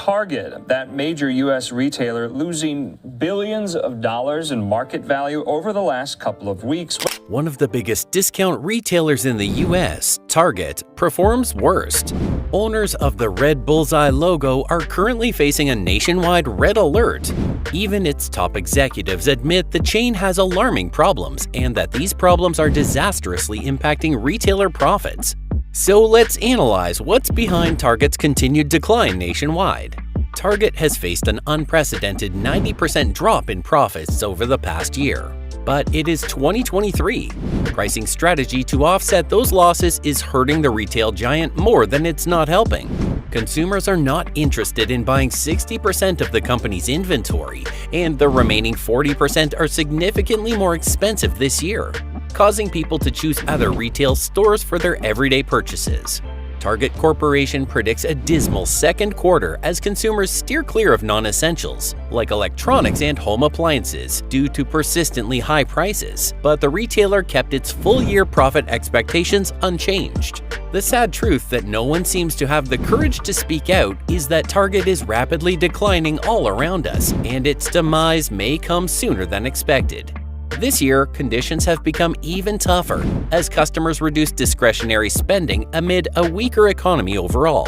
Target, that major U.S. retailer, losing billions of dollars in market value over the last couple of weeks. One of the biggest discount retailers in the U.S., Target, performs worst. Owners of the red bullseye logo are currently facing a nationwide red alert. Even its top executives admit the chain has alarming problems and that these problems are disastrously impacting retailer profits. So let's analyze what's behind Target's continued decline nationwide. Target has faced an unprecedented 90% drop in profits over the past year. But it is 2023. Pricing strategy to offset those losses is hurting the retail giant more than it's not helping. Consumers are not interested in buying 60% of the company's inventory, and the remaining 40% are significantly more expensive this year, causing people to choose other retail stores for their everyday purchases. Target Corporation predicts a dismal second quarter as consumers steer clear of non-essentials, like electronics and home appliances, due to persistently high prices, but the retailer kept its full-year profit expectations unchanged. The sad truth that no one seems to have the courage to speak out is that Target is rapidly declining all around us, and its demise may come sooner than expected. This year, conditions have become even tougher as customers reduce discretionary spending amid a weaker economy overall.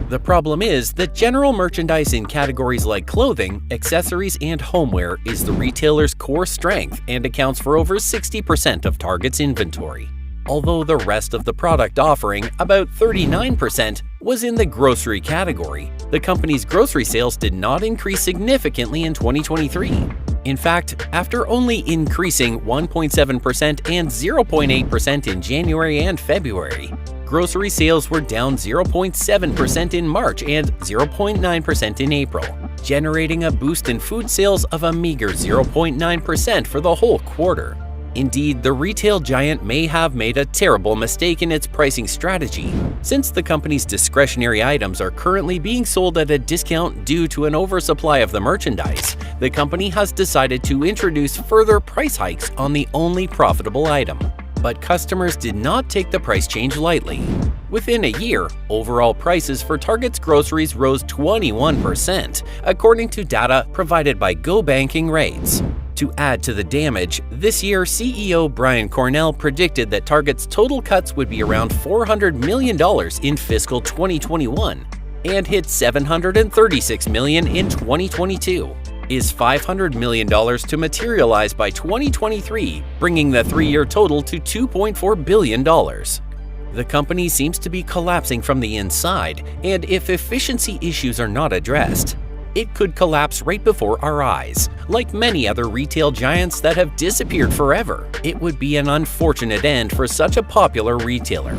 The problem is that general merchandise in categories like clothing, accessories, and homeware is the retailer's core strength and accounts for over 60% of Target's inventory. Although the rest of the product offering, about 39%, was in the grocery category, the company's grocery sales did not increase significantly in 2023. In fact, after only increasing 1.7% and 0.8% in January and February, grocery sales were down 0.7% in March and 0.9% in April, generating a boost in food sales of a meager 0.9% for the whole quarter. Indeed, the retail giant may have made a terrible mistake in its pricing strategy, since the company's discretionary items are currently being sold at a discount due to an oversupply of the merchandise. The company has decided to introduce further price hikes on the only profitable item. But customers did not take the price change lightly. Within a year, overall prices for Target's groceries rose 21%, according to data provided by Go Banking Rates. To add to the damage, this year CEO Brian Cornell predicted that Target's total cuts would be around $400 million in fiscal 2021 and hit $736 million in 2022. Is $500 million to materialize by 2023, bringing the three-year total to $2.4 billion. The company seems to be collapsing from the inside, and if efficiency issues are not addressed, it could collapse right before our eyes, like many other retail giants that have disappeared forever. It would be an unfortunate end for such a popular retailer.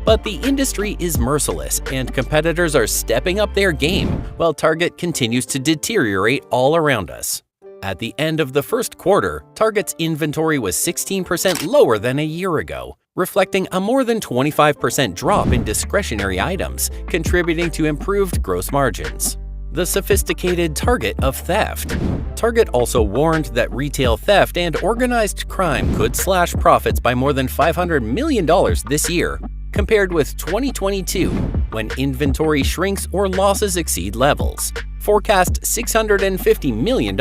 But the industry is merciless, and competitors are stepping up their game, while Target continues to deteriorate all around us. At the end of the first quarter, Target's inventory was 16% lower than a year ago, reflecting a more than 25% drop in discretionary items, contributing to improved gross margins. The sophisticated target of theft. Target also warned that retail theft and organized crime could slash profits by more than $500 million this year, compared with 2022, when inventory shrinks or losses exceed levels. Forecast $650 million.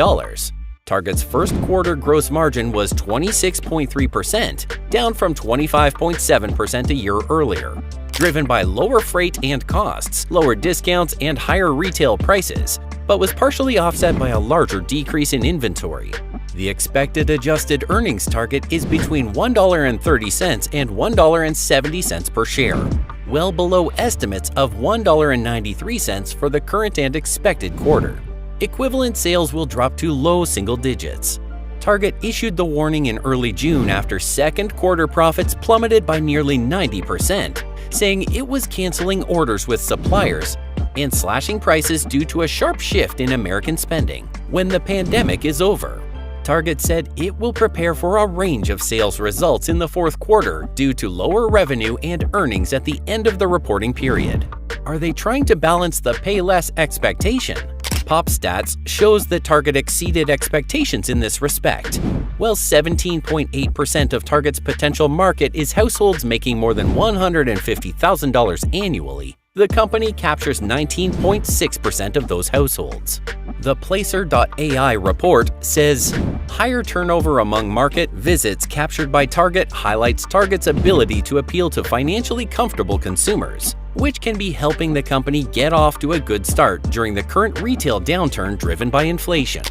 Target's first quarter gross margin was 26.3%, down from 25.7% a year earlier, driven by lower freight and costs, lower discounts, and higher retail prices, but was partially offset by a larger decrease in inventory. The expected adjusted earnings target is between $1.30 and $1.70 per share, well below estimates of $1.93 for the current and expected quarter. Equivalent sales will drop to low single digits. Target issued the warning in early June after second quarter profits plummeted by nearly 90%, saying it was canceling orders with suppliers and slashing prices due to a sharp shift in American spending when the pandemic is over. Target said it will prepare for a range of sales results in the fourth quarter due to lower revenue and earnings at the end of the reporting period. Are they trying to balance the pay less expectation? PopStats shows that Target exceeded expectations in this respect. While 17.8% of Target's potential market is households making more than $150,000 annually, The company captures 19.6% of those households. The Placer.ai report says, higher turnover among market visits captured by Target highlights Target's ability to appeal to financially comfortable consumers, which can be helping the company get off to a good start during the current retail downturn driven by inflation.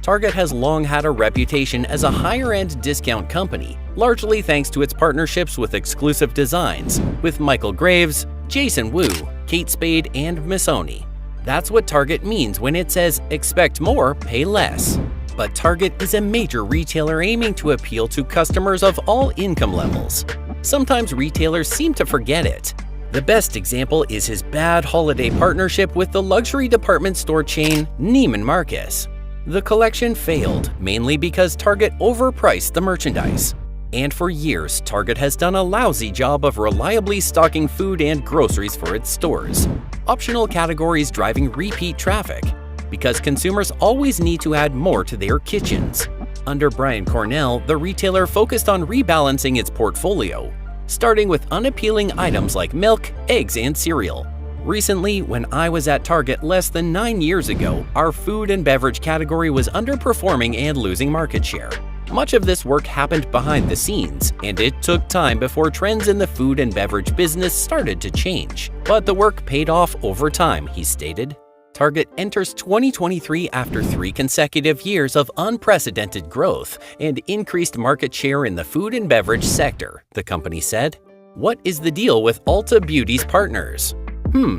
Target has long had a reputation as a higher-end discount company, largely thanks to its partnerships with exclusive designs with Michael Graves, Jason Wu, Kate Spade, and Missoni. That's what Target means when it says, expect more, pay less. But Target is a major retailer aiming to appeal to customers of all income levels. Sometimes retailers seem to forget it. The best example is his bad holiday partnership with the luxury department store chain Neiman Marcus. The collection failed, mainly because Target overpriced the merchandise. And for years, Target has done a lousy job of reliably stocking food and groceries for its stores, optional categories driving repeat traffic, because consumers always need to add more to their kitchens. Under Brian Cornell, the retailer focused on rebalancing its portfolio, starting with unappealing items like milk, eggs, and cereal. Recently, when I was at Target less than 9 years ago, our food and beverage category was underperforming and losing market share. Much of this work happened behind the scenes, and it took time before trends in the food and beverage business started to change. But the work paid off over time, he stated. Target enters 2023 after 3 consecutive years of unprecedented growth and increased market share in the food and beverage sector, the company said. What is the deal with Ulta Beauty's partners?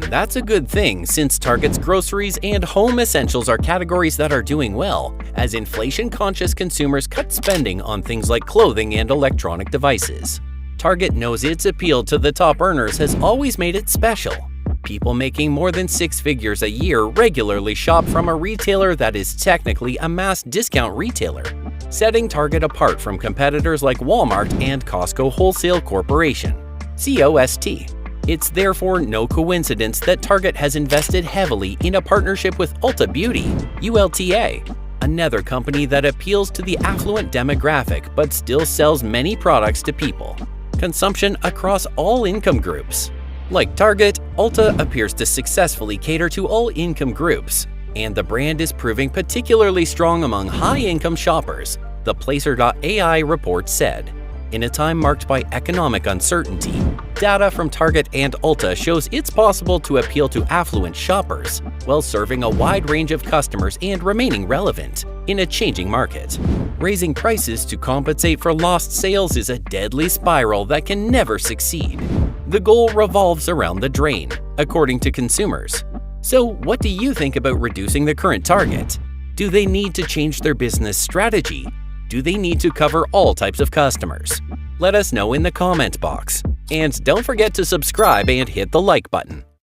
That's a good thing, since Target's groceries and home essentials are categories that are doing well, as inflation-conscious consumers cut spending on things like clothing and electronic devices. Target knows its appeal to the top earners has always made it special. People making more than 6 figures a year regularly shop from a retailer that is technically a mass discount retailer, setting Target apart from competitors like Walmart and Costco Wholesale Corporation, COST. It's therefore no coincidence that Target has invested heavily in a partnership with Ulta Beauty, ULTA, another company that appeals to the affluent demographic but still sells many products to people. Consumption across all income groups. Like Target, Ulta appears to successfully cater to all income groups, and the brand is proving particularly strong among high-income shoppers, the Placer.ai report said. In a time marked by economic uncertainty, data from Target and Ulta shows it's possible to appeal to affluent shoppers while serving a wide range of customers and remaining relevant in a changing market. Raising prices to compensate for lost sales is a deadly spiral that can never succeed. The goal revolves around the drain, according to consumers. So, what do you think about reducing the current Target? Do they need to change their business strategy? Do they need to cover all types of customers? Let us know in the comment box. And don't forget to subscribe and hit the like button.